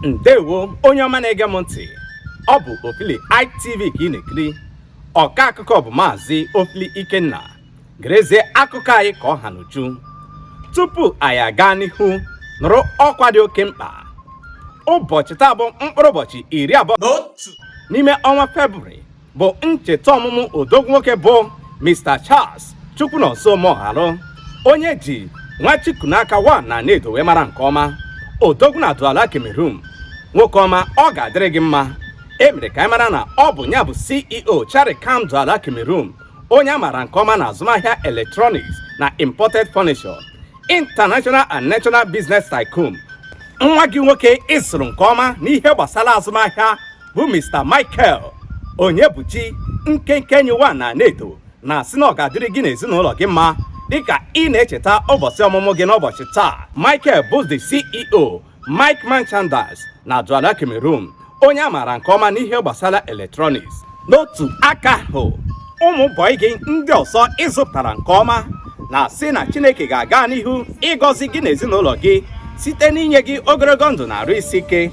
Ndewo onye ọma na-ege m ntị. Ọ bụ OFILI-IYKE TV ka ị na-ekiri. Ọka akụkọ bụ Maazị OFILI-IYKE gerezie akụkọ anyị ka ọ ha n'uju. Tupu anyị aga n'ihu nụrụ ọkwa dị oke mkpa. Ụbọchị taa bụ mkpụrụ ụbọchị 21 n'ime ọnwa Febụwarị bụ ncheta ọmụmụ odogwu nwoke bụ Mr. Charles Chukwunonso, onye ji Nwachikunaka 1 na Nnedo wee mara nke ọma. Odogwu na Douala Cameroon. Nwoke ọma, ọ ga-adịrị gị mma. Emere ka anyị mara na ọ bụ ya bụ CEO Charicam Douala Cameroon, onye a mara nke ọma na azụmahịa electronics na imported furniture, international and national business tycoon. Nwa gị nwoke ịsụrụ nke ọma n'ihe gbasara azụmahịa bụ Mr. Michael Onyebuchi nkenke enyi 1 na Nnedo na-asị na ọ ga-adịrị gị n'ezinụlọ gị mma dịka ị na-echeta ụbọchị ọmụmụ gị n'ụbọchị taa. Michael bụ the CEO Mike Merchandise na Douala Cameroon, onye a maara nke ọma n'ihe gbasara electronics. N'otu aka ahụ, ụmụ bọyị gị ndị ọzọ ịzụpụtara nke ọma na-asị na Chineke ga-aga n'ihu ịgọzi gị n'ezinụlọ gị site n'inye gị ogologo ndụ na arụ isi ike.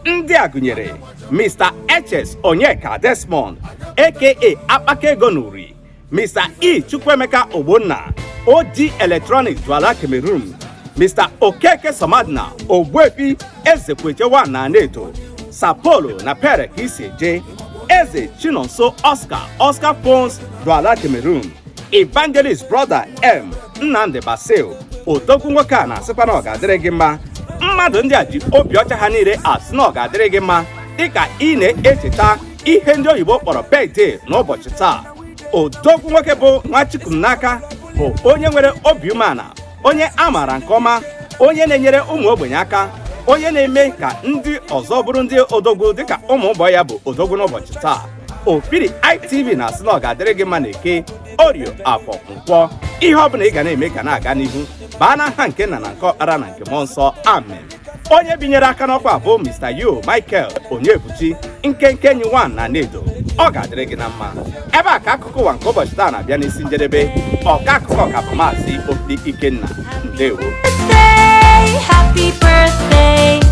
Ndị a gụnyere Mr. HS Onyeka Desmond aka Akpaka Ego Nuri, Mr. E Chukwuemeka Ogbonna OG Electronics Douala Cameroon, Mr. Okeke Somadina Ogbuefi Ezekweche 1 na Nnedo, Sapolo na Pere ka isi eje, Eze Chinonso Oscar Pons Douala Cameroon, Evangelist Brother M Nnamdi Basil. Odogwu nwoke a na-asịkwa na ọ ga-adịrị gị mma. Mmadụ ndị a ji obi ọcha ha niile asị na ọ ga-adịrị gị mma dịka ị na-echeta ihe ndị oyibo kpọrọ birthday n'ụbọchị taa. Odogwu nwoke bụ Nwachikunaka bụ onye nwere obi umeala, onye a maara nke ọma, onye na-enyere ụmụ ogbenye aka, onye na-eme ka ndị ọzọ bụrụ ndị odogwu dịka ụmụ ụbọ ya bụ odogwu n'ụbọchị taa. OFILI-IYKE TV na-asị na ọ ga-adịrị gị mma na Eke, Orio, Afọ, Nkwọ. Ihe ọbụla ị ga na-eme ka na-aga n'ihu baa n'aha nke Nna na nke Ọkpara na nke Mmụọ Nsọ. Amen. Onye binyere aka n'ọkwa bụ Mr. Michael Onyebuchi nkenke enyi 1 na Nnedo. Ọ ga-adịrị gị na mma. Ebe a ka akụkọ ụwa nke ụbọchị taa na-abịa n'isi njedebe. Ọka akụkọ ka bụ Maazị OFILI-IYKE. Ndewo. Happy birthday.